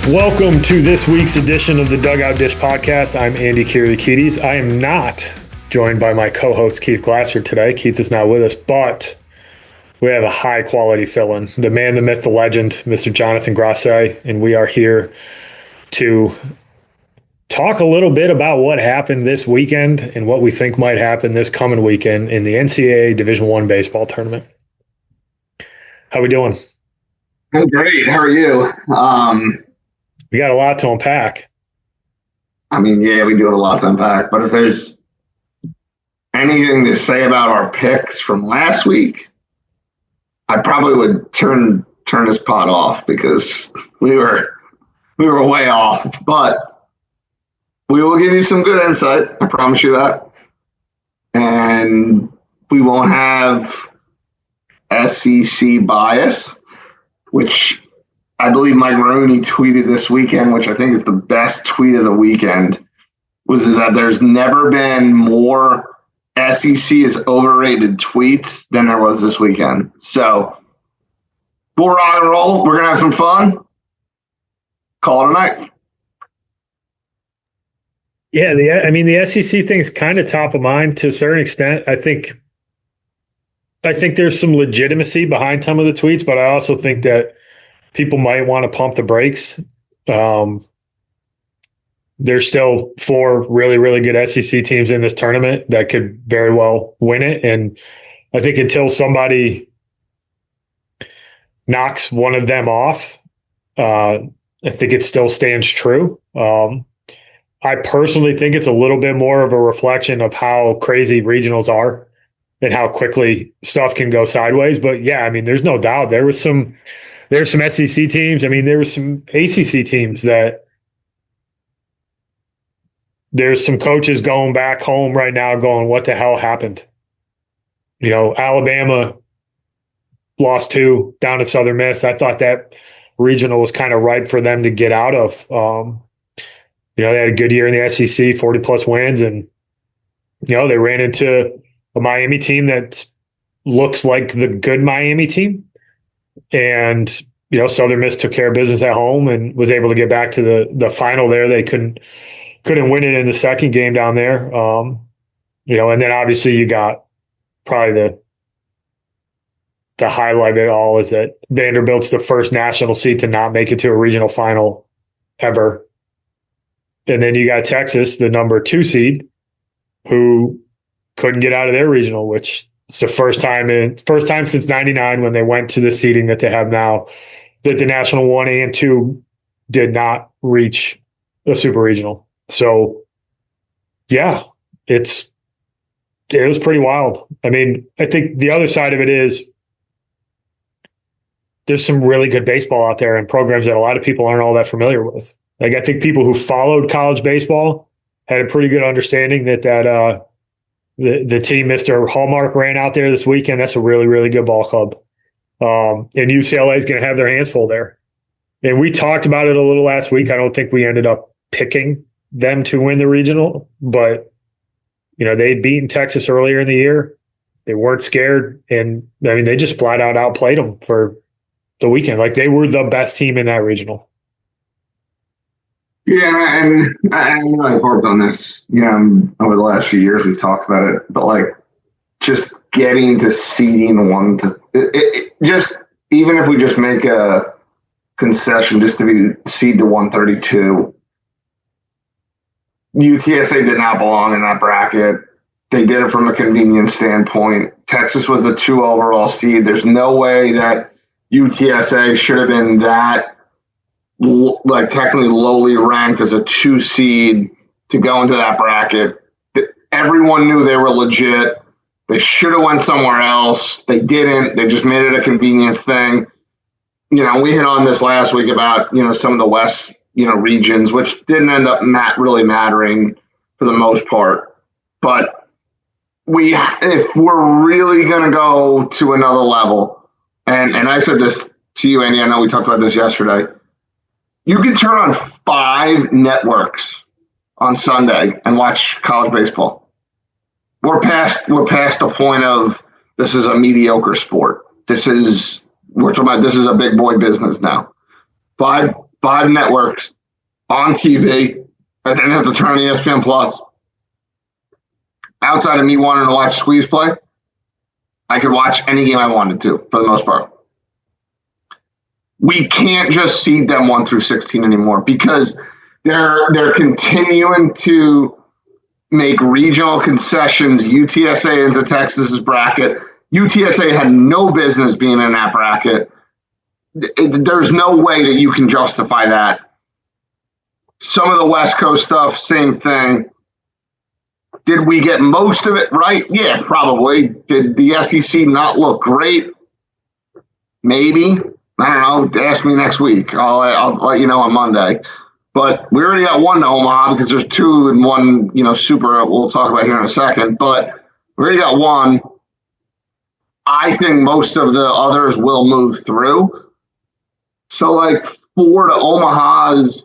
Welcome to this week's edition of the Dugout Dish Podcast. I'm Andy Kiriakides. I am not joined by my co-host Keith Glasser today. Keith is not with us, but we have a high-quality fill-in. The man, the myth, the legend, Mr. Jonathan Grosse, and we are here to talk a little bit about what happened this weekend and what we think might happen this coming weekend in the NCAA Division I baseball tournament. How we doing? I'm great. How are you? We got a lot to unpack. I mean, yeah, we do have a lot to unpack. But if there's anything to say about our picks from last week, I probably would turn this pot off because we were way off. But we will give you some good insight. I promise you that. And we won't have SEC bias, which I believe Mike Rooney tweeted this weekend, which I think is the best tweet of the weekend, was that there's never been more SEC is overrated tweets than there was this weekend. So we'll rock and roll. We're going to have some fun. Call it a night. Yeah, the SEC thing is kind of top of mind to a certain extent. I think there's some legitimacy behind some of the tweets, but I also think that people might want to pump the brakes. There's still 4 really, really good SEC teams in this tournament that could very well win it. And I think until somebody knocks one of them off, I think it still stands true. I personally think it's a little bit more of a reflection of how crazy regionals are and how quickly stuff can go sideways. But yeah, I mean, there's no doubt there's some SEC teams. I mean, there were some ACC teams that there's some coaches going back home right now going, what the hell happened? You know, Alabama lost 2 down at Southern Miss. I thought that regional was kind of ripe for them to get out of. They had a good year in the SEC, 40-plus wins, and, they ran into a Miami team that looks like the good Miami team. And, Southern Miss took care of business at home and was able to get back to the final there. They couldn't win it in the second game down there. And then obviously you got probably the highlight of it all is that Vanderbilt's the first national seed to not make it to a regional final ever. And then you got Texas, the number 2 seed, who couldn't get out of their regional, which it's the first time since '99 when they went to the seeding that they have now, that the National 1 and 2 did not reach a super regional. So, yeah, it was pretty wild. I mean, I think the other side of it is there's some really good baseball out there and programs that a lot of people aren't all that familiar with. Like, I think people who followed college baseball had a pretty good understanding that the team Mr. Hallmark ran out there this weekend. That's a really, really good ball club. And UCLA is going to have their hands full there. And we talked about it a little last week. I don't think we ended up picking them to win the regional, but, they'd beaten Texas earlier in the year. They weren't scared. And, I mean, they just flat out outplayed them for the weekend. Like, they were the best team in that regional. Yeah, and I know I've harped on this, over the last few years we've talked about it, but like just getting to seeding one to just even if we just make a concession just to be seed to 132, UTSA did not belong in that bracket. They did it from a convenience standpoint. Texas was the 2 overall seed. There's no way that UTSA should have been that like technically lowly ranked as a 2 seed to go into that bracket. Everyone knew they were legit. They should have went somewhere else. They didn't. They just made it a convenience thing. We hit on this last week about, some of the West, regions, which didn't end up really mattering for the most part. But if we're really going to go to another level, and I said this to you, Andy, I know we talked about this yesterday, you can turn on 5 networks on Sunday and watch college baseball. We're past the point of this is a mediocre sport. This is a big boy business now. Five 5 networks on TV. I didn't have to turn on ESPN Plus. Outside of me wanting to watch Squeeze play, I could watch any game I wanted to, for the most part. We can't just seed them 1 through 16 anymore because they're continuing to make regional concessions. UTSA into Texas's bracket. UTSA had no business being in that bracket. There's no way that you can justify that. Some of the West Coast stuff, same thing. Did we get most of it right? Yeah, probably. Did the SEC not look great? Maybe. I don't know. Ask me next week. I'll let you know on Monday. But we already got one to Omaha because there's 2 and 1, super we'll talk about here in a second. But we already got one. I think most of the others will move through. So 4 to Omaha is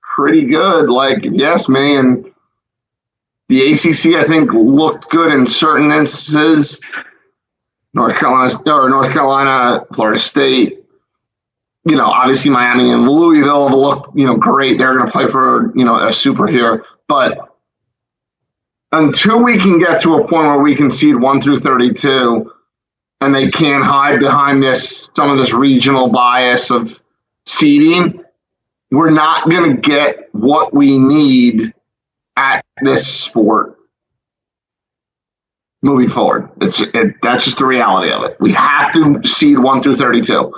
pretty good. Yes, man. The ACC, I think, looked good in certain instances. North Carolina, Florida State. Obviously Miami and Louisville have looked, great. They're going to play for, a super here. But until we can get to a point where we can seed 1 through 32, and they can't hide behind some of this regional bias of seeding, we're not going to get what we need at this sport moving forward. That's just the reality of it. We have to seed 1 through 32.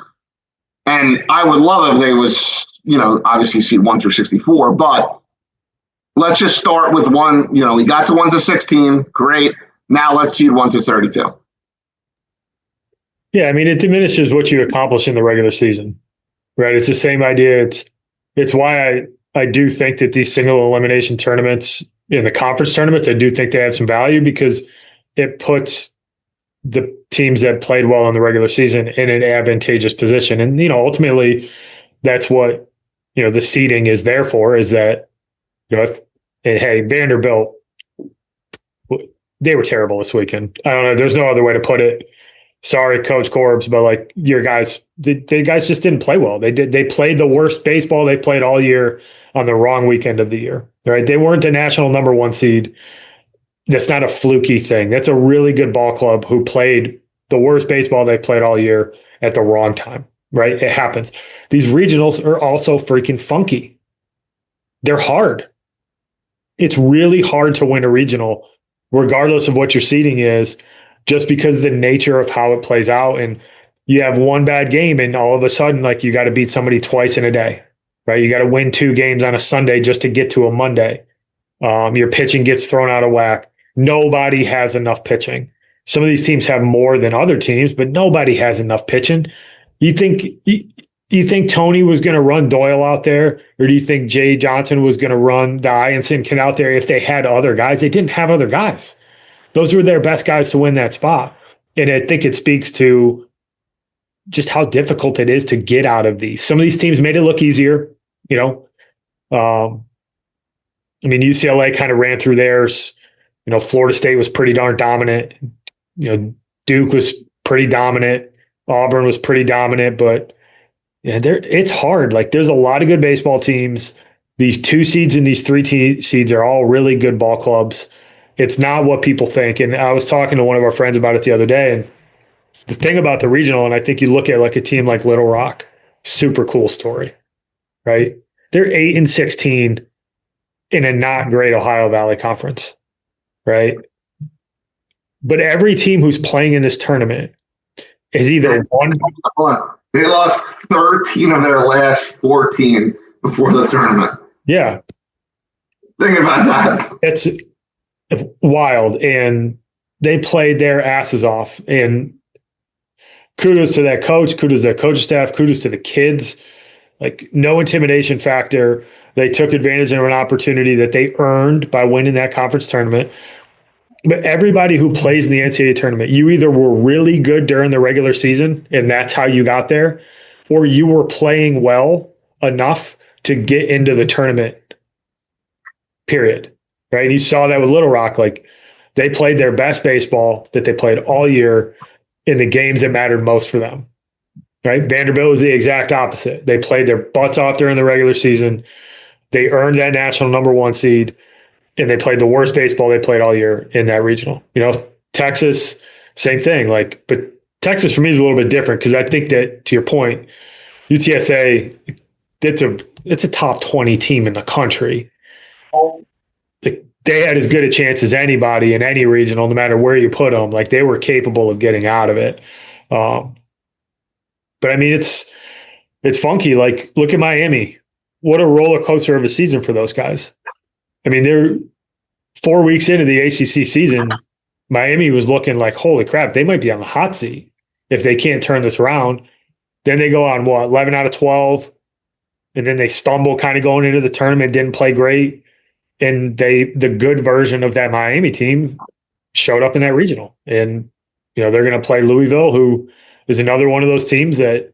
And I would love if they was, obviously seed 1 through 64, but let's just start with 1. We got to 1 to 16. Great. Now let's seed 1 to 32. Yeah, I mean, it diminishes what you accomplish in the regular season, right? It's the same idea. It's why I do think that these single elimination tournaments in the conference tournaments, I do think they have some value because it puts the teams that played well in the regular season in an advantageous position. And, ultimately that's what, the seeding is there for, is that, hey, Vanderbilt, they were terrible this weekend. I don't know. There's no other way to put it. Sorry, Coach Corbs, but your guys, the guys just didn't play well. They played the worst baseball they've played all year on the wrong weekend of the year. Right? They weren't the national number 1 seed. That's not a fluky thing. That's a really good ball club who played the worst baseball they've played all year at the wrong time. Right? It happens. These regionals are also freaking funky. They're hard. It's really hard to win a regional, regardless of what your seeding is, just because of the nature of how it plays out. And you have one bad game and all of a sudden, you got to beat somebody twice in a day, right? You got to win 2 games on a Sunday just to get to a Monday. Your pitching gets thrown out of whack. Nobody has enough pitching. Some of these teams have more than other teams, but nobody has enough pitching. You think Tony was going to run Doyle out there, or do you think Jay Johnson was going to run the Ianson kid out there if they had other guys? They didn't have other guys. Those were their best guys to win that spot. And I think it speaks to just how difficult it is to get out of these. Some of these teams made it look easier, UCLA kind of ran through theirs. Florida State was pretty darn dominant. Duke was pretty dominant. Auburn was pretty dominant, but it's hard. There's a lot of good baseball teams. These 2 seeds and these 3 seeds are all really good ball clubs. It's not what people think. And I was talking to one of our friends about it the other day. And the thing about the regional, and I think you look at a team like Little Rock, super cool story, right? They're 8 and 16 in a not great Ohio Valley Conference, right? But every team who's playing in this tournament is either one. They lost 13 of their last 14 before the tournament. Yeah. Think about that. It's wild. And they played their asses off. And kudos to that coach, kudos to that coaching staff, kudos to the kids. No intimidation factor. They took advantage of an opportunity that they earned by winning that conference tournament. But everybody who plays in the NCAA tournament, you either were really good during the regular season, and that's how you got there, or you were playing well enough to get into the tournament, period. Right? And you saw that with Little Rock. They played their best baseball that they played all year in the games that mattered most for them. right? Vanderbilt was the exact opposite. They played their butts off during the regular season. They earned that national number one seed, and they played the worst baseball they played all year in that regional. Texas, same thing. But Texas for me is a little bit different because I think that, to your point, UTSA, it's a top 20 team in the country. They had as good a chance as anybody in any regional, no matter where you put them. They were capable of getting out of it. But I mean, it's funky. Look at Miami. What a roller coaster of a season for those guys. I mean, they're 4 weeks into the ACC season. Miami was looking like, holy crap, they might be on the hot seat if they can't turn this around. Then they go on 11 out of 12, and then they stumble kind of going into the tournament, didn't play great, and the good version of that Miami team showed up in that regional, and they're going to play Louisville, who is another one of those teams that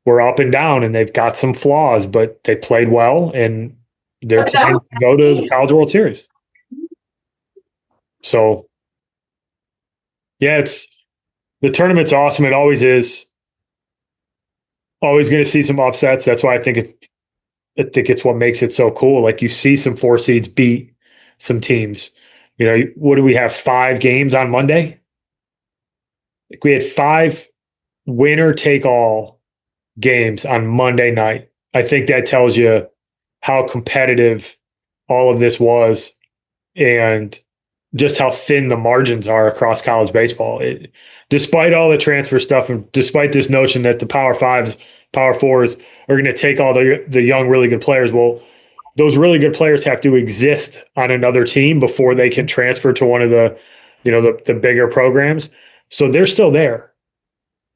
were up and down, and they've got some flaws, but they played well, and they're planning to go to the College World Series. So, yeah, the tournament's awesome. It always is. Always going to see some upsets. That's why I think it's what makes it so cool. You see some 4 seeds beat some teams. What do we have? 5 games on Monday? We had 5 winner take all games on Monday night. I think that tells you how competitive all of this was and just how thin the margins are across college baseball. Despite all the transfer stuff and despite this notion that the Power Fives, Power Fours are going to take all the young, really good players, well, those really good players have to exist on another team before they can transfer to one of the bigger programs. So they're still there.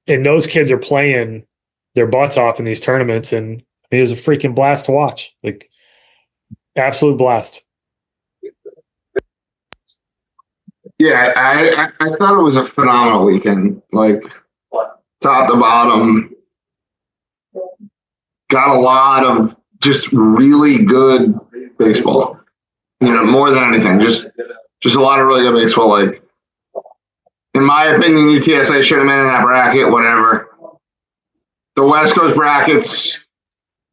And those kids are playing their butts off in these tournaments. And it was a freaking blast to watch. Absolute blast. Yeah, I thought it was a phenomenal weekend. Top to bottom, got a lot of just really good baseball. More than anything, just a lot of really good baseball. In my opinion, UTSA should have been in that bracket. Whatever. The West Coast brackets,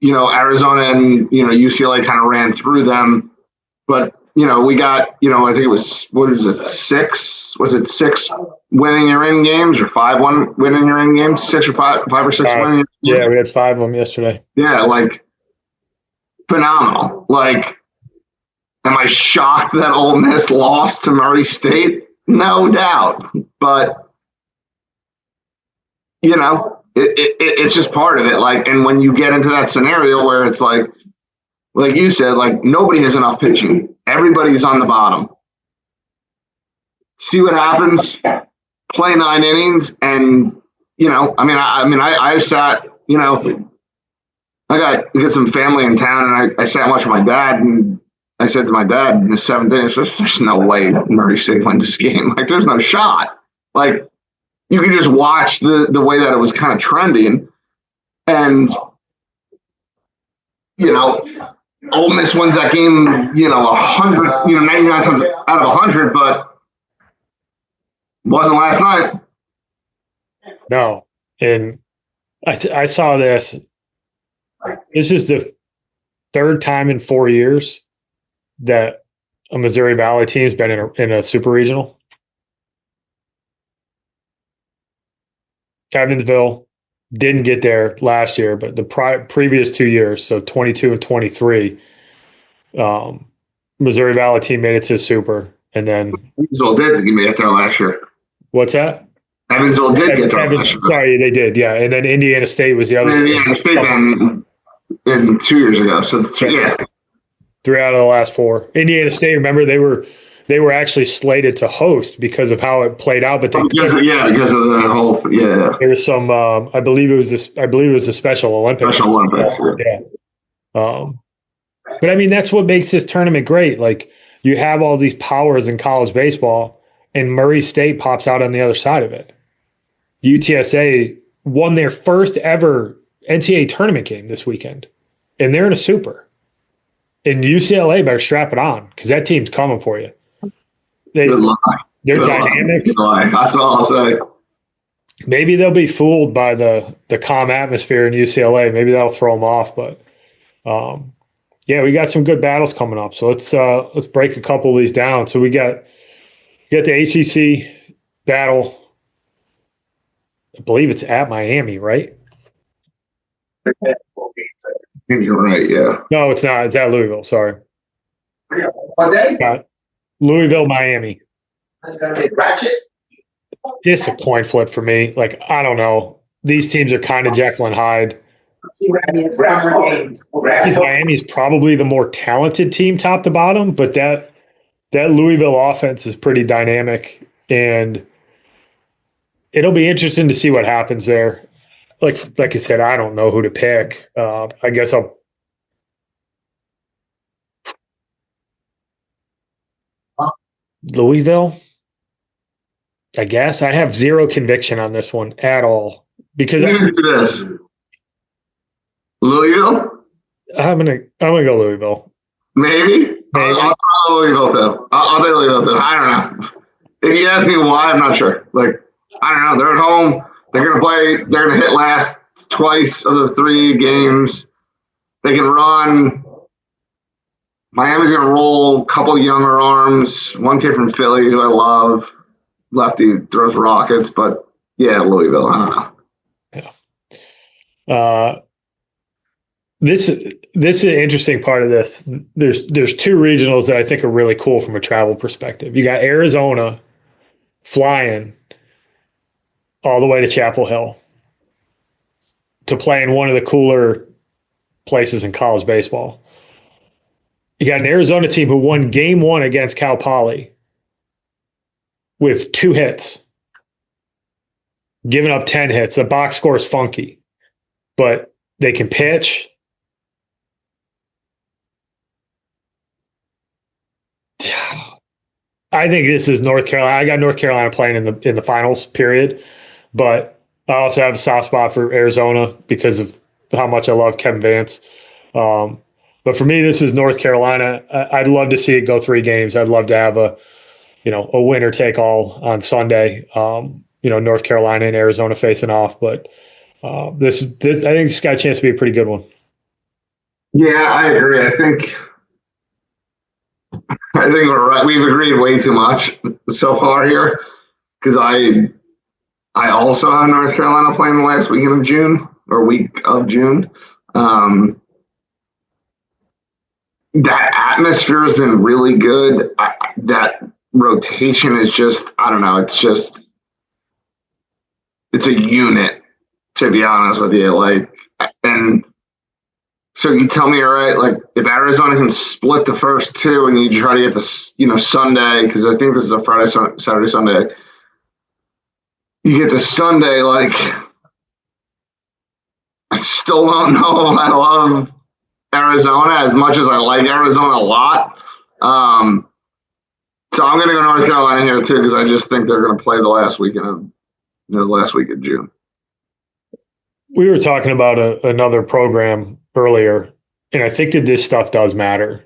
Arizona and UCLA kind of ran through them, but. We got, I think it was, what was it, 6? Was it 6 winning your in games or 5 winning your in games? 6 or 5 or 6 winning your in games? Yeah, we had 5 of them yesterday. Yeah, phenomenal. Am I shocked that Ole Miss lost to Murray State? No doubt. But, it's just part of it. And when you get into that scenario where it's like you said, nobody has enough pitching. Everybody's on the bottom. See what happens. Play 9 innings, and I sat. I got some family in town, and I sat and watched my dad, and I said to my dad in the 7th inning, "There's no way Murray State wins this game. There's no shot. You can just watch the way that it was kind of trending, and Ole Miss wins that game, 100, 99 times out of 100, but wasn't last night. No. And I saw this. This is the 3rd time in 4 years that a Missouri Valley team's been in a super regional. Evansville didn't get there last year, but the previous 2 years, so 22 and 23, Missouri Valley team made it to super, and then Evansville did get there last year. What's that? Evansville did get there last year. Sorry, they did, yeah. And then Indiana State was the other. Indiana State then in 2 years ago. So yeah, 3 out of the last 4. Indiana State, remember they were actually slated to host because of how it played out, but because of the whole there was some I believe it was the Special Olympics. Special Olympics, yeah. But I mean, that's what makes this tournament great. You have all these powers in college baseball, and Murray State pops out on the other side of it. UTSA won their first ever NCAA tournament game this weekend, and they're in a super. And UCLA better strap it on because that team's coming for you. Good luck. They're dynamic. Good luck. That's all I'll say. maybe they'll be fooled by the calm atmosphere in UCLA. Maybe that'll throw them off. But yeah, we got some good battles coming up. So let's break a couple of these down. So we got the ACC battle. I believe it's at Miami, right? I think you're right. Yeah. No, it's not. It's at Louisville. Sorry. What day? Louisville, Miami. Ratchet. Just a coin flip for me. Like, I don't know. These teams are kind of Jekyll and Hyde. Miami's probably the more talented team top to bottom, but that Louisville offense is pretty dynamic, and it'll be interesting to see what happens there. Like I said, I don't know who to pick. I guess I'll Louisville. I guess I have zero conviction on this one at all because Do this. Louisville? I'm gonna go Louisville. Maybe. I'll throw Louisville too. I'll take Louisville too. I don't know. If you ask me why, I'm not sure. Like, I don't know. They're at home. They're gonna play. They're gonna hit last twice of the 3 games. They can run. Miami's gonna roll a couple younger arms. One kid from Philly who I love. Lefty throws rockets, but yeah, Louisville. I don't know. Yeah. This is an interesting part of this. There's 2 regionals that I think are really cool from a travel perspective. You got Arizona flying all the way to Chapel Hill to play in one of the cooler places in college baseball. You got an Arizona team who won game 1 against Cal Poly with 2 hits, giving up 10 hits. The box score is funky, but they can pitch. I think this is North Carolina. I got North Carolina playing in the finals period, but I also have a soft spot for Arizona because of how much I love Kevin Vance. But for me, this is North Carolina. I'd love to see it go 3 games. I'd love to have a winner take all on Sunday. North Carolina and Arizona facing off, but this I think this got a chance to be a pretty good one. Yeah, I agree. I think we're right. We've agreed way too much so far here because I also have North Carolina playing the last week of June. That atmosphere has been really good. That rotation is just, I don't know. It's a unit, to be honest with you. Like, and so you tell me, all right, like if Arizona can split the first 2 and you try to get this, Sunday, because I think this is a Friday, Saturday, Sunday. You get the Sunday, like I still don't know if I love Arizona as much as I like Arizona a lot. So I'm going to go North Carolina here too because I just think they're going to play the last week of June. We were talking about another program earlier, and I think that this stuff does matter.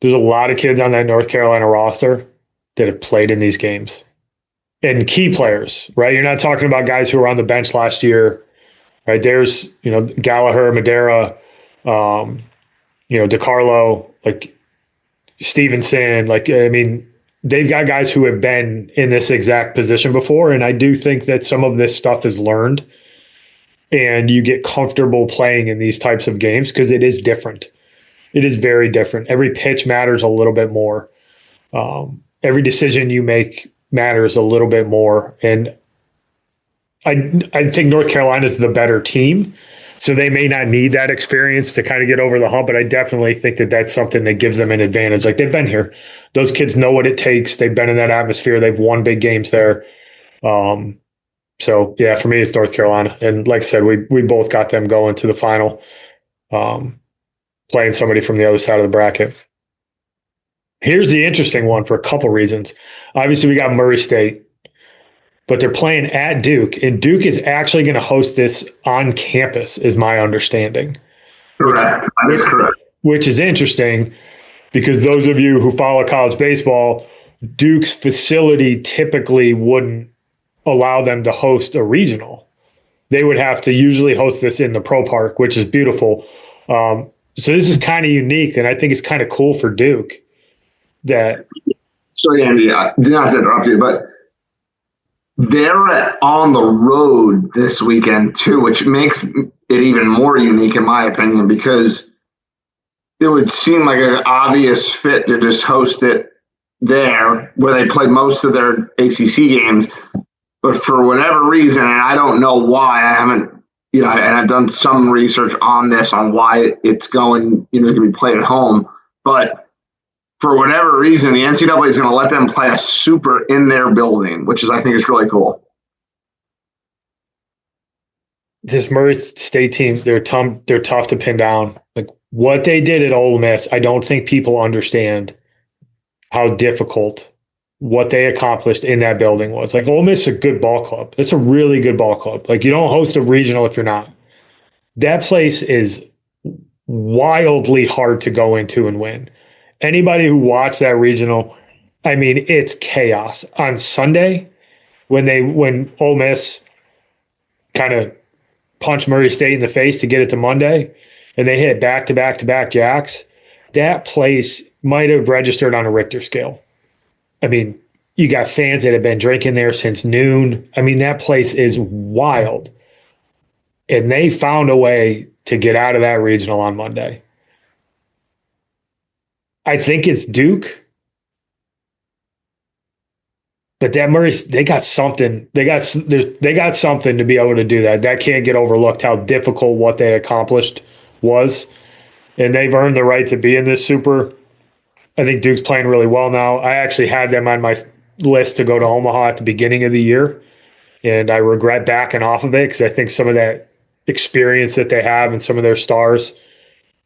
There's a lot of kids on that North Carolina roster that have played in these games. And key players, right? You're not talking about guys who were on the bench last year, right? There's, Gallagher, Madera, DeCarlo, like Stevenson, they've got guys who have been in this exact position before. And I do think that some of this stuff is learned and you get comfortable playing in these types of games because it is different. It is very different. Every pitch matters a little bit more. Every decision you make matters a little bit more. And I think North Carolina is the better team. So they may not need that experience to kind of get over the hump, but I definitely think that that's something that gives them an advantage. Like they've been here. Those kids know what it takes. They've been in that atmosphere. They've won big games there. So yeah, for me, it's North Carolina. And like I said, we both got them going to the final, playing somebody from the other side of the bracket. Here's the interesting one for a couple reasons. Obviously, we got Murray State, but they're playing at Duke, and Duke is actually going to host this on campus, is my understanding. Correct. That is correct. Which is interesting because those of you who follow college baseball, Duke's facility typically wouldn't allow them to host a regional. They would have to usually host this in the Pro Park, which is beautiful. So this is kind of unique, and I think it's kind of cool for Duke that. So, Andy, not to interrupt you, but they're on the road this weekend too, which makes it even more unique in my opinion, because it would seem like an obvious fit to just host it there where they play most of their ACC games. But for whatever reason, and I don't know why, I haven't, and I've done some research on this, on why it's going, to be played at home. But for whatever reason, the NCAA is going to let them play a super in their building, which I think is really cool. This Murray State team, they're tough to pin down. Like what they did at Ole Miss, I don't think people understand how difficult what they accomplished in that building was. Like Ole Miss is a good ball club. It's a really good ball club. Like you don't host a regional if you're not. That place is wildly hard to go into and win. Anybody who watched that regional, I mean, it's chaos. On Sunday, when Ole Miss kind of punched Murray State in the face to get it to Monday, and they hit back-to-back-to-back jacks, that place might have registered on a Richter scale. I mean, you got fans that have been drinking there since noon. I mean, that place is wild. And they found a way to get out of that regional on Monday. I think it's Duke. But that Murray, they got something. They got something to be able to do that. That can't get overlooked how difficult what they accomplished was. And they've earned the right to be in this super. I think Duke's playing really well now. I actually had them on my list to go to Omaha at the beginning of the year. And I regret backing off of it because I think some of that experience that they have and some of their stars,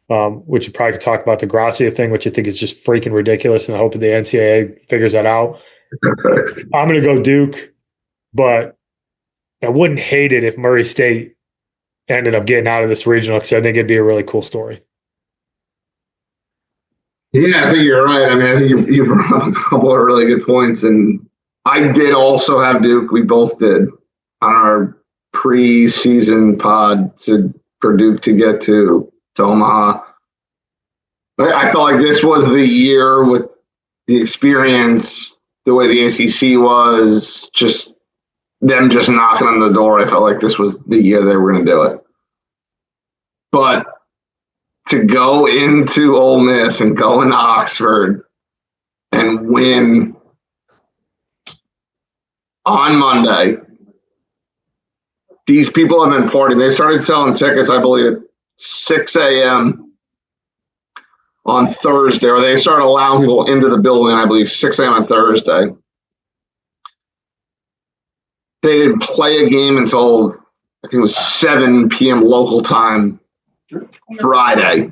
which you probably could talk about the Grosse thing, which I think is just freaking ridiculous, and I hope that the NCAA figures that out. I'm going to go Duke, but I wouldn't hate it if Murray State ended up getting out of this regional because I think it'd be a really cool story. Yeah, I think you're right. I mean, I think you brought up a couple of really good points, and I did also have Duke. We both did on our pre-season pod for Duke to get to Omaha. I felt like this was the year with the experience, the way the ACC was, just them just knocking on the door. I felt like this was the year they were going to do it. But to go into Ole Miss and go into Oxford and win on Monday, these people have been partying. They started selling tickets, I believe, at 6 a.m. on Thursday, or they started allowing people into the building, I believe, 6 a.m. on Thursday. They didn't play a game until, I think it was 7 p.m. local time Friday.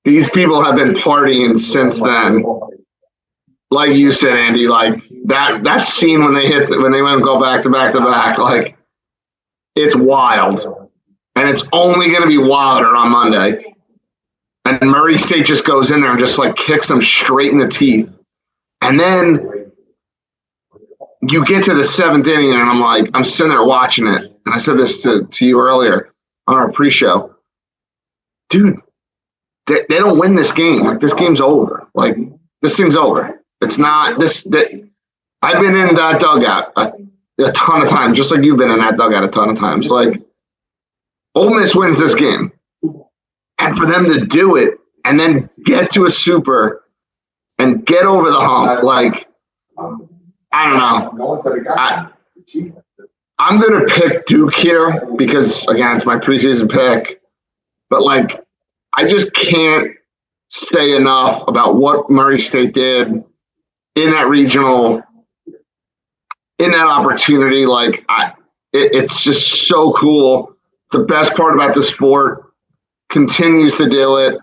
These people have been partying since then. Like you said, Andy, like that scene when they went and go back to back to back, like it's wild. And it's only going to be wilder on Monday. And Murray State just goes in there and just like kicks them straight in the teeth. And then you get to the 7th inning and I'm sitting there watching it. And I said this to you earlier on our pre-show. Dude, they don't win this game. Like, this game's over. Like, this thing's over. It's not this. I've been in that dugout a ton of times, just like you've been in that dugout a ton of times. Like, Ole Miss wins this game. And for them to do it and then get to a super and get over the hump, like, I don't know. I'm going to pick Duke here because, again, it's my preseason pick. But, like, I just can't say enough about what Murray State did in that regional, in that opportunity. Like, it's just so cool. The best part about the sport, continues to do it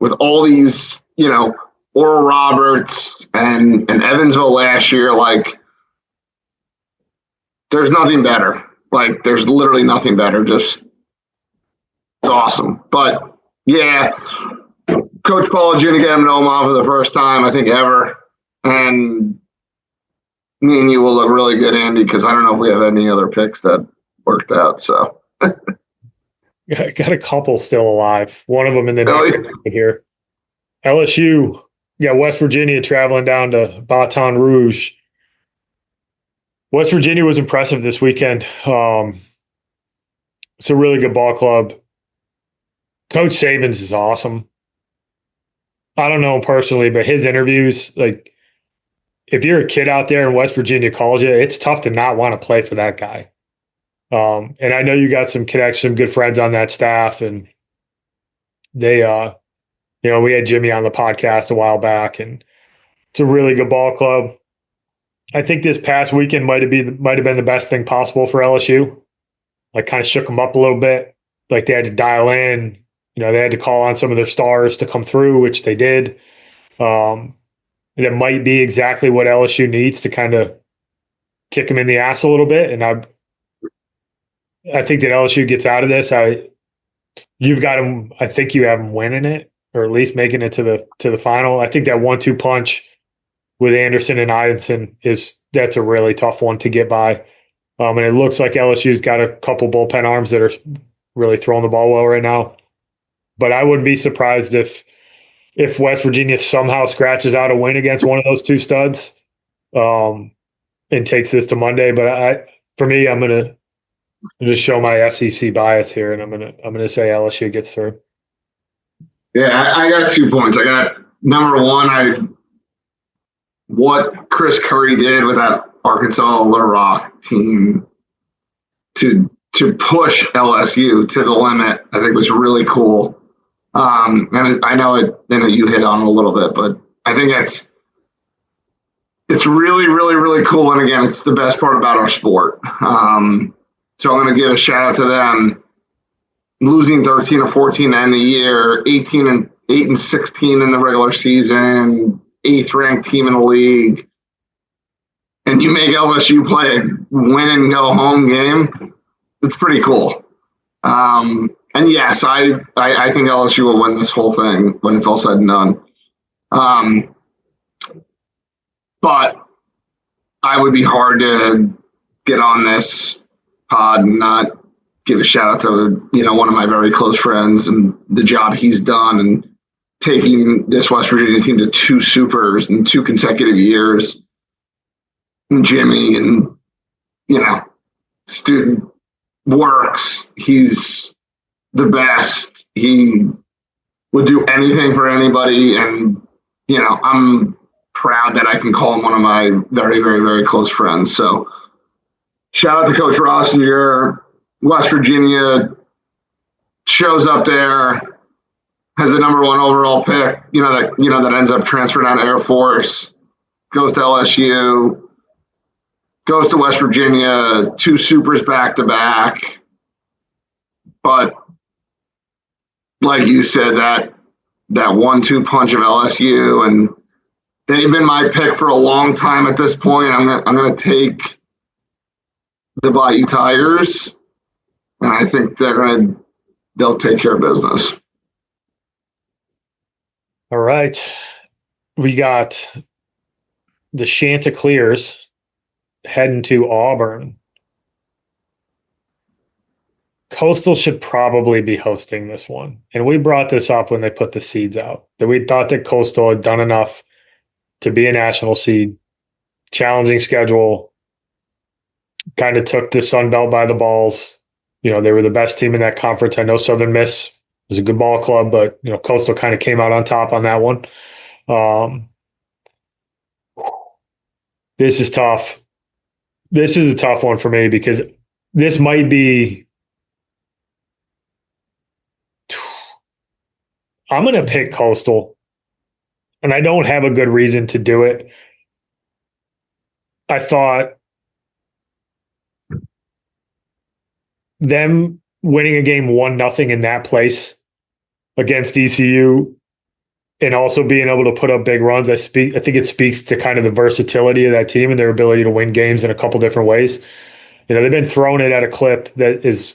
with all these, Oral Roberts and Evansville last year. Like, there's nothing better. Like, there's literally nothing better. Just, it's awesome. But, yeah, Coach Paul Jr. get him in Omaha for the first time, I think, ever. And me and you will look really good, Andy, because I don't know if we have any other picks that worked out. So Got a couple still alive. One of them in the really, next here. LSU, West Virginia traveling down to Baton Rouge. West Virginia was impressive this weekend. It's a really good ball club. Coach Sabins is awesome. I don't know him personally, but his interviews, like, if you're a kid out there in West Virginia College, it's tough to not want to play for that guy. And I know you got some connections, some good friends on that staff, and they, we had Jimmy on the podcast a while back, and it's a really good ball club. I think this past weekend might have been the best thing possible for LSU. Like, kind of shook them up a little bit. Like, they had to dial in. They had to call on some of their stars to come through, which they did. And it might be exactly what LSU needs to kind of kick them in the ass a little bit. And I think that LSU gets out of this. You've got them. I think you have them winning it, or at least making it to the final. I think that 1-2 punch with Anderson and Ivinson that's a really tough one to get by. And it looks like LSU's got a couple bullpen arms that are really throwing the ball well right now. But I wouldn't be surprised if West Virginia somehow scratches out a win against one of those two studs, and takes this to Monday. But for me, I'm gonna just show my SEC bias here, and I'm gonna say LSU gets through. Yeah, I got 2 points. I got number one, what Chris Curry did with that Arkansas Little Rock team to push LSU to the limit, I think was really cool. And I know you hit on it a little bit, but I think it's really, really, really cool. And again, it's the best part about our sport. So I'm going to give a shout out to them. Losing 13 or 14 to end the year, 8-16 in the regular season, 8th ranked team in the league, and you make LSU play a win and go home game. It's pretty cool. And yes, I think LSU will win this whole thing when it's all said and done. But I would be hard to get on this pod and not give a shout out to one of my very close friends and the job he's done and taking this West Virginia team to 2 supers in 2 consecutive years. And Jimmy, and student works. He's the best. He would do anything for anybody, and I'm proud that I can call him one of my very, very, very close friends. So shout out to Coach Ross and your West Virginia, shows up there, has the number 1 overall pick, that ends up transferring out of Air Force, goes to LSU, goes to West Virginia, 2 supers back to back. But like you said, that 1-2 punch of LSU, and they've been my pick for a long time at this point. I'm gonna take the Bayou Tigers, and I think they'll take care of business. All right. We got the Chanticleers heading to Auburn. Coastal should probably be hosting this one. And we brought this up when they put the seeds out, that we thought that Coastal had done enough to be a national seed. Challenging schedule. Kind of took the Sun Belt by the balls. They were the best team in that conference. I know Southern Miss was a good ball club, but Coastal kind of came out on top on that one. This is tough. This is a tough one for me because this might be. I'm going to pick Coastal, and I don't have a good reason to do it. I thought them winning a game 1-0 in that place against ECU and also being able to put up big runs, I think it speaks to kind of the versatility of that team and their ability to win games in a couple different ways. They've been throwing it at a clip that is,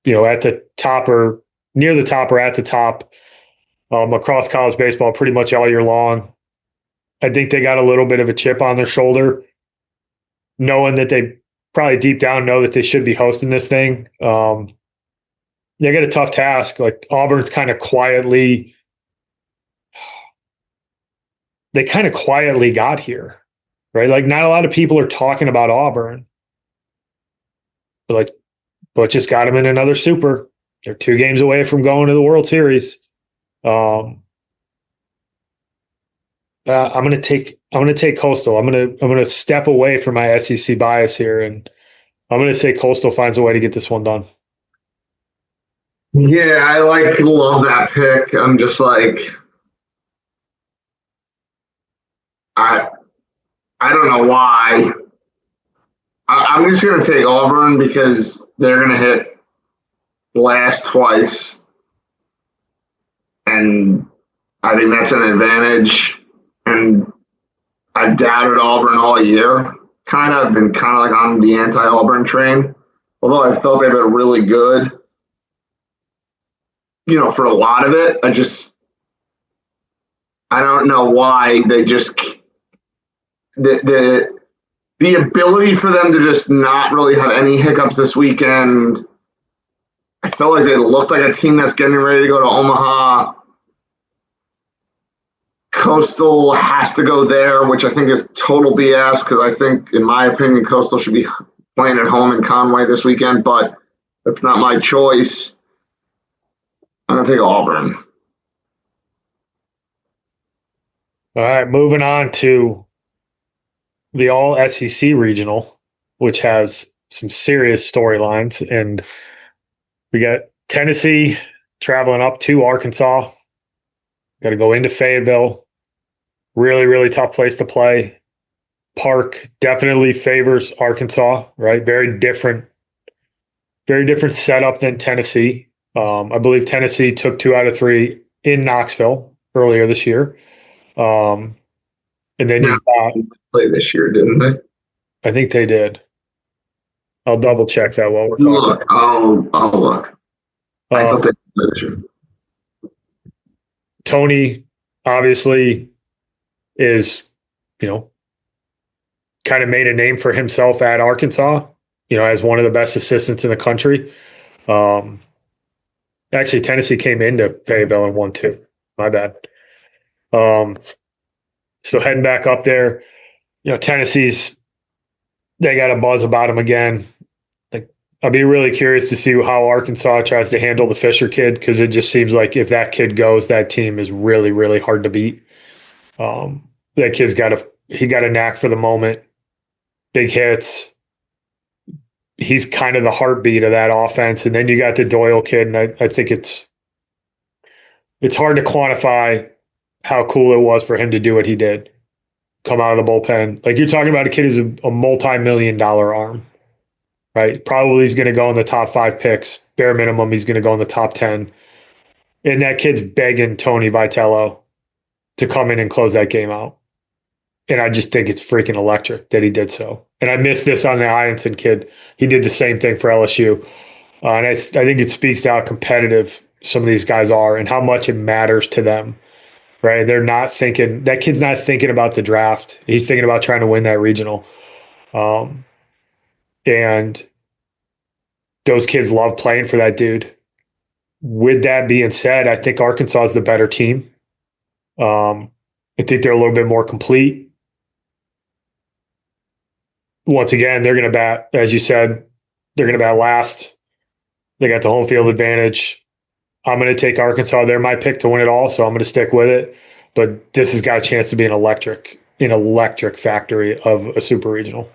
at the top or near the top or at the top across college baseball pretty much all year long. I think they got a little bit of a chip on their shoulder knowing that they probably deep down know that they should be hosting this thing. They got a tough task. Like Auburn's they kind of quietly got here, right? Like not a lot of people are talking about Auburn, but like Butch just got them in another super. They're 2 games away from going to the World Series. I'm gonna take Coastal. I'm gonna step away from my SEC bias here, and I'm gonna say Coastal finds a way to get this one done. Yeah, I love that pick. I'm just like I I don't know why. I'm just gonna take Auburn because they're gonna hit last twice, and I think that's an advantage. And I've doubted Auburn all year. Kind of been kind of like on the anti-Auburn train. Although I felt they've been really good, for a lot of it. I don't know why they just the ability for them to just not really have any hiccups this weekend. I felt like they looked like a team that's getting ready to go to Omaha. Coastal has to go there, which I think is total BS because I think, in my opinion, Coastal should be playing at home in Conway this weekend, but that's not my choice. I'm going to take Auburn. All right, moving on to the All SEC Regional, which has some serious storylines, and we got Tennessee traveling up to Arkansas. Got to go into Fayetteville. Really, really tough place to play. Park definitely favors Arkansas, right? Very different setup than Tennessee. I believe Tennessee took 2 out of 3 in Knoxville earlier this year. And then you got play this year, didn't they? I think they did. I'll double check that while we're talking. Look, I'll look. I thought they played this year. Tony obviously is, kind of made a name for himself at Arkansas, as one of the best assistants in the country. Actually, Tennessee came into Fayetteville and won 2. My bad. So heading back up there, Tennessee's, they got a buzz about him again. Like, I'll be really curious to see how Arkansas tries to handle the Fisher kid, because it just seems like if that kid goes, that team is really, really hard to beat. That kid's got a knack for the moment, big hits. He's kind of the heartbeat of that offense. And then you got the Doyle kid, and I think it's hard to quantify how cool it was for him to do what he did. Come out of the bullpen. Like, you're talking about a kid who's a multi-million-dollar arm, right? Probably he's going to go in the top 5 picks. Bare minimum, he's going to go in the top 10. And that kid's begging Tony Vitello to come in and close that game out. And I just think it's freaking electric that he did so. And I missed this on the Ianson kid. He did the same thing for LSU. And I think it speaks to how competitive some of these guys are and how much it matters to them, right? They're not thinking, that kid's not thinking about the draft. He's thinking about trying to win that regional. And those kids love playing for that dude. With that being said, I think Arkansas is the better team. I think they're a little bit more complete. Once again, they're going to bat, as you said, they're going to bat last. They got the home field advantage. I'm going to take Arkansas. They're my pick to win it all, so I'm going to stick with it. But this has got a chance to be an electric factory of a super regional.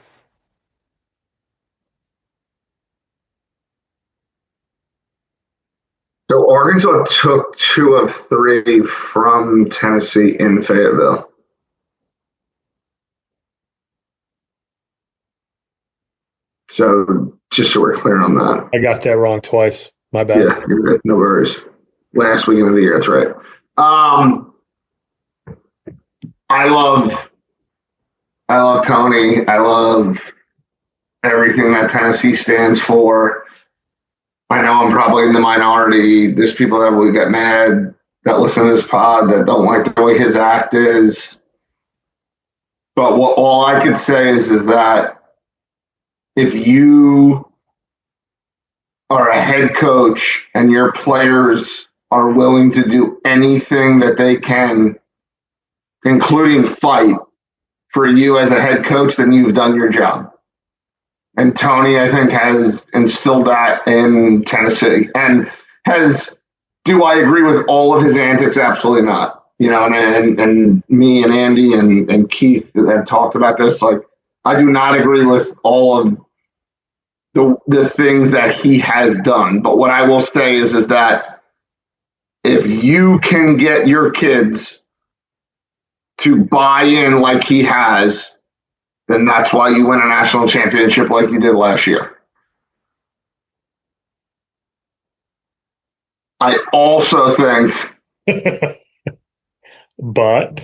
So Arkansas took 2 of 3 from Tennessee in Fayetteville. So just so we're clear on that. I got that wrong twice. My bad. Yeah, you're good. No worries. Last weekend of the year, that's right. I love Tony. I love everything that Tennessee stands for. I know I'm probably in the minority. There's people that will get mad that listen to this pod that don't like the way his act is. But all I could say is that if you are a head coach and your players are willing to do anything that they can, including fight for you as a head coach, then you've done your job. And Tony, I think, has instilled that in Tennessee. And do I agree with all of his antics? Absolutely not. And me and Andy and Keith have talked about this. Like, I do not agree with all of the things that he has done. But what I will say is that if you can get your kids to buy in like he has, then that's why you win a national championship like you did last year. I also think but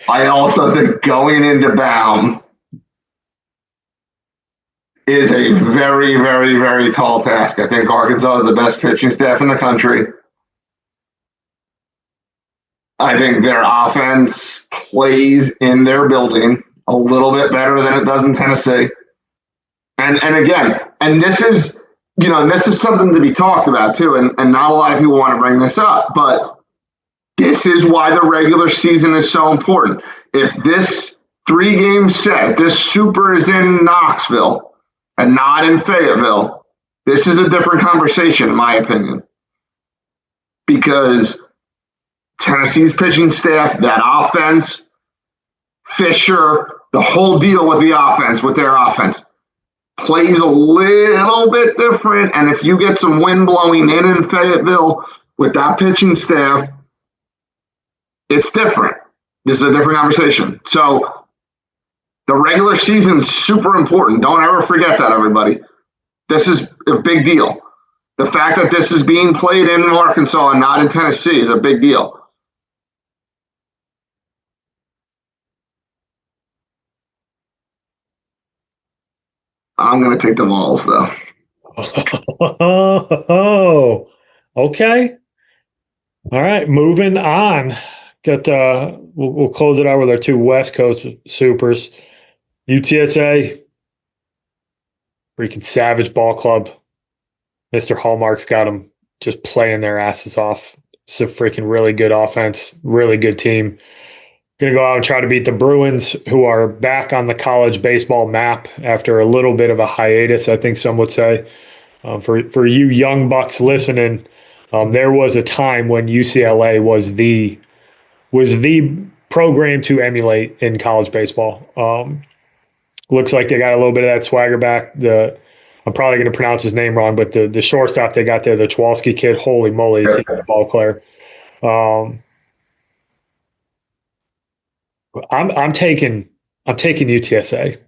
I also think going into Baum is a very, very, very tall task. I think Arkansas is the best pitching staff in the country. I think their offense plays in their building a little bit better than it does in Tennessee. And again, and this is something to be talked about too, and not a lot of people want to bring this up, but this is why the regular season is so important. If this 3-game set, if this Super is in Knoxville and not in Fayetteville, this is a different conversation, in my opinion. Because Tennessee's pitching staff, that offense, Fisher, the whole deal with the offense, with their offense, plays a little bit different. And if you get some wind blowing in Fayetteville with that pitching staff, it's different. This is a different conversation. So the regular season is super important. Don't ever forget that, everybody. This is a big deal. The fact that this is being played in Arkansas and not in Tennessee is a big deal. I'm going to take the Vols, though. Oh, okay. All right, moving on. We'll close it out with our 2 West Coast supers. UTSA, freaking savage ball club. Mr. Hallmark's got them just playing their asses off. It's a freaking really good offense, really good team. Going to go out and try to beat the Bruins, who are back on the college baseball map after a little bit of a hiatus, I think some would say. For you young bucks listening, there was a time when UCLA was the program to emulate in college baseball. Looks like they got a little bit of that swagger back. I'm probably going to pronounce his name wrong, but the shortstop they got there, the Chwalski kid, holy moly, is he a ball player. I'm taking UTSA.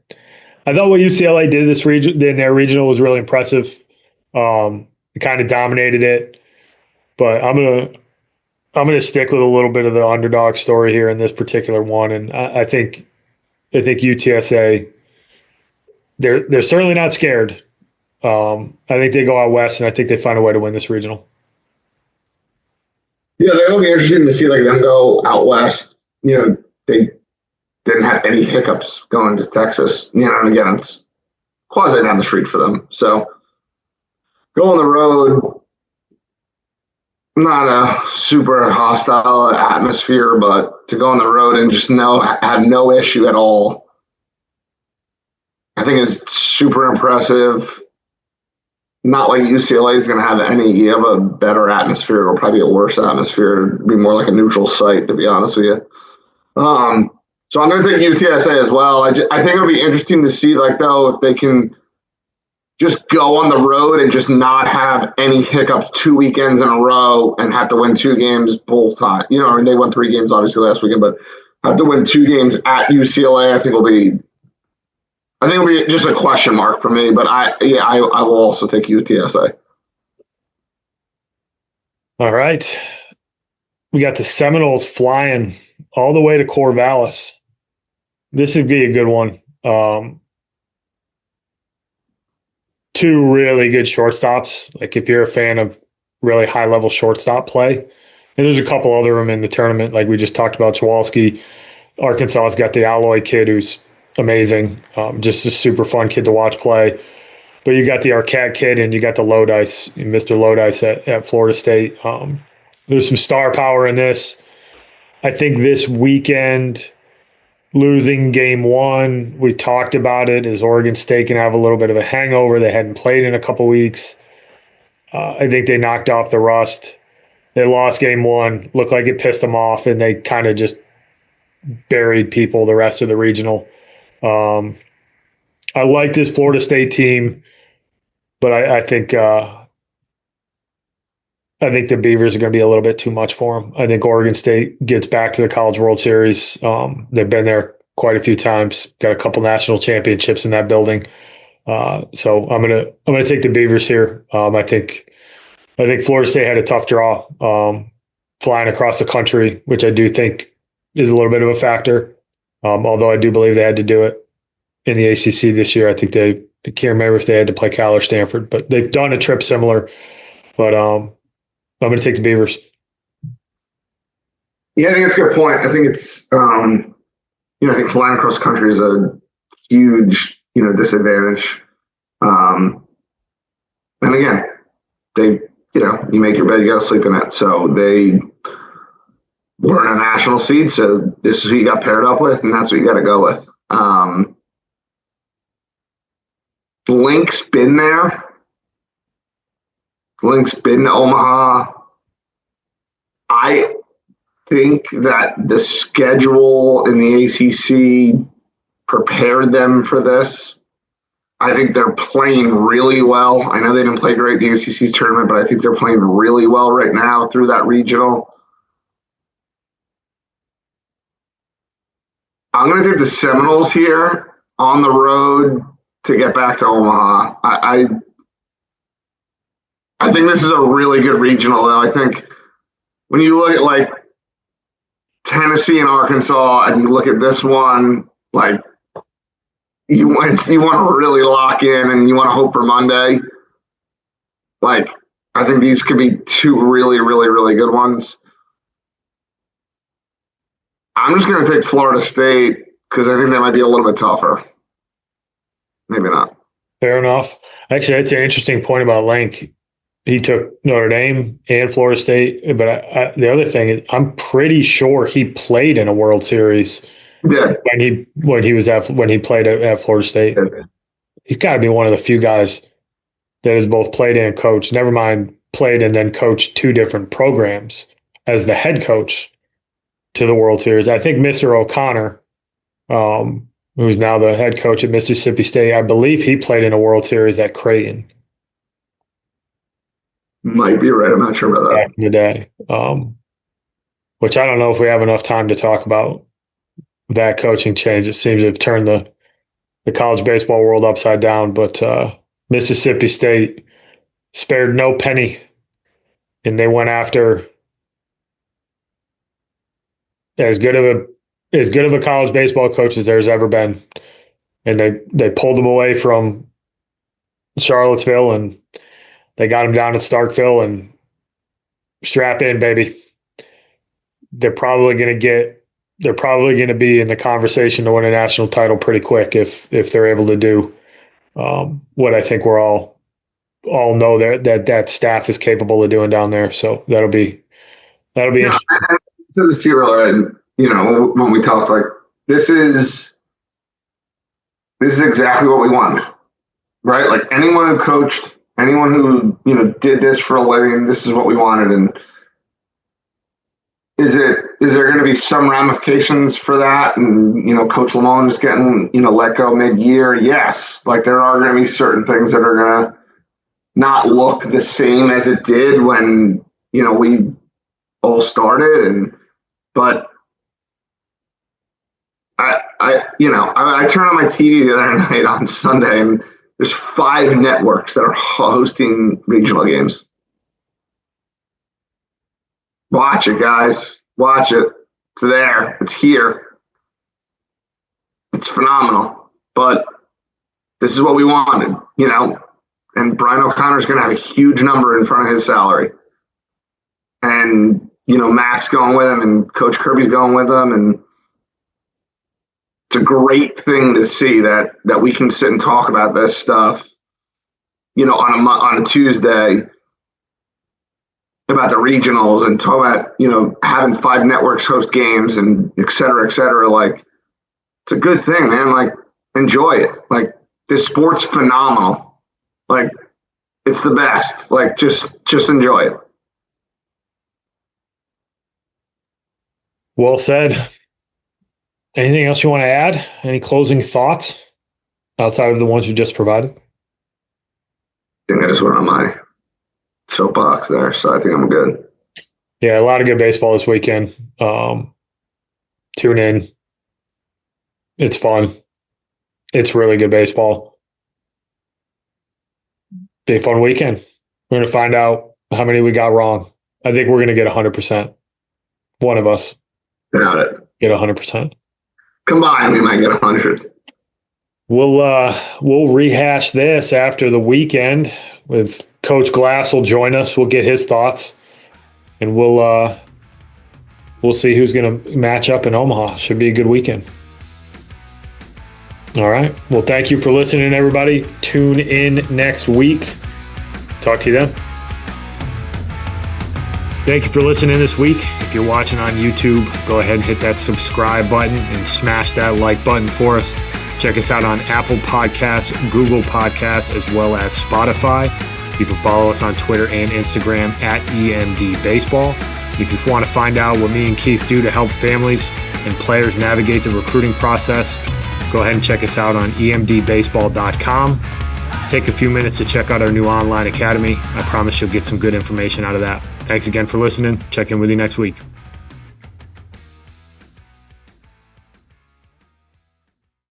I thought what UCLA did in their regional was really impressive. It kind of dominated it, but I'm gonna stick with a little bit of the underdog story here in this particular one, and I think UTSA. They're certainly not scared. I think they go out west, and I think they find a way to win this regional. Yeah, that'll be interesting to see them go out west. They didn't have any hiccups going to Texas. And again, it's quasi down the street for them. So go on the road, not a super hostile atmosphere, but to go on the road and just have no issue at all, I think is super impressive. Not like UCLA is going to have any. You have a better atmosphere, or probably a worse atmosphere. It'd be more like a neutral site, to be honest with you. So I'm going to take UTSA as well. I think it'll be interesting to see, though, if they can just go on the road and just not have any hiccups 2 weekends in a row and have to win 2 games both time. And they won 3 games obviously last weekend, but have to win 2 games at UCLA. I think it'll be just a question mark for me. But I will also take UTSA. All right, we got the Seminoles flying all the way to Corvallis. This would be a good one. 2 really good shortstops. If you're a fan of really high-level shortstop play, and there's a couple other of them in the tournament, like we just talked about, Chwalski. Arkansas's got the Alloy kid who's amazing. Just a super fun kid to watch play. But you got the Arquette kid and you got the Lodice, Mr. Lodice at Florida State. There's some star power in this. I think this weekend, losing game one, we talked about it, is Oregon State can have a little bit of a hangover. They hadn't played in a couple weeks. I think they knocked off the rust. They lost game one, looked like it pissed them off, and they kind of just buried people the rest of the regional. I like this Florida State team, but I think the Beavers are going to be a little bit too much for them. I think Oregon State gets back to the College World Series. They've been there quite a few times. Got a couple national championships in that building. So I'm gonna take the Beavers here. I think Florida State had a tough draw, flying across the country, which I do think is a little bit of a factor. Although I do believe they had to do it in the ACC this year. I think I can't remember if they had to play Cal or Stanford, but they've done a trip similar. But I'm going to take the Beavers. Yeah, I think that's a good point. I think it's, I think flying across the country is a huge, disadvantage. And again, they, you make your bed, you got to sleep in it. So they weren't a national seed. So this is who you got paired up with, and that's what you got to go with. Link's been there. Link's been to Omaha. I think that the schedule in the ACC prepared them for this. I think they're playing really well. I know they didn't play great in the ACC tournament, but I think they're playing really well right now through that regional. I'm going to take the Seminoles here on the road to get back to Omaha. I think this is a really good regional, though. I think when you look at like Tennessee and Arkansas, and you look at this one, like you want to really lock in, and you want to hope for Monday. Like I think these could be two really, really, really good ones. I'm just going to take Florida State because I think that might be a little bit tougher. Maybe not. Fair enough. Actually, that's an interesting point about Link. He took Notre Dame and Florida State, but the other thing is, I'm pretty sure he played in a World Series. Yeah. When he played at Florida State. Yeah. He's got to be one of the few guys that has both played and coached. Never mind played and then coached two different programs as the head coach to the World Series. I think Mr. O'Connor, who's now the head coach at Mississippi State, I believe he played in a World Series at Creighton. Might be right. I'm not sure about that. Back in the day. Which I don't know if we have enough time to talk about that coaching change. It seems to have turned the college baseball world upside down. But Mississippi State spared no penny, and they went after as good of a college baseball coach as there's ever been. And they pulled them away from Charlottesville, and they got him down in Starkville, and strap in, baby. They're probably going to be in the conversation to win a national title pretty quick if they're able to do what I think we're all know that staff is capable of doing down there. So that'll be interesting. So this year, and when we talked, like this is exactly what we wanted, right? Like anyone who coached. Anyone who, did this for a living, this is what we wanted. And is there going to be some ramifications for that? And, Coach Lamone is getting, let go mid-year? Yes. Like there are going to be certain things that are going to not look the same as it did when, we all started. But I turned on my TV the other night on Sunday, and there's 5 networks that are hosting regional games. Watch it, guys. Watch it. It's there. It's here. It's phenomenal. But this is what we wanted, And Brian O'Connor's going to have a huge number in front of his salary. And, Mac's going with him, and Coach Kirby's going with him. And it's a great thing to see that we can sit and talk about this stuff, on a Tuesday about the regionals and talk about, having 5 networks host games and et cetera, et cetera. Like, it's a good thing, man. Like, enjoy it. Like, this sport's phenomenal. Like, it's the best. Like, just enjoy it. Well said. Anything else you want to add? Any closing thoughts outside of the ones you just provided? I think I just went on my soapbox there, so I think I'm good. Yeah, a lot of good baseball this weekend. Tune in. It's fun. It's really good baseball. Be a fun weekend. We're going to find out how many we got wrong. I think we're going to get 100%. One of us. Doubt it. Get 100%. Combined, we might get 100. We'll rehash this after the weekend with Coach Glass will join us. We'll get his thoughts, and we'll see who's going to match up in Omaha. Should be a good weekend. All right. Well, thank you for listening, everybody. Tune in next week. Talk to you then. Thank you for listening this week. If you're watching on YouTube, go ahead and hit that subscribe button and smash that like button for us. Check us out on Apple Podcasts, Google Podcasts, as well as Spotify. You can follow us on Twitter and Instagram at EMD Baseball. If you want to find out what me and Keith do to help families and players navigate the recruiting process, go ahead and check us out on emdbaseball.com. Take a few minutes to check out our new online academy. I promise you'll get some good information out of that. Thanks again for listening. Check in with you next week.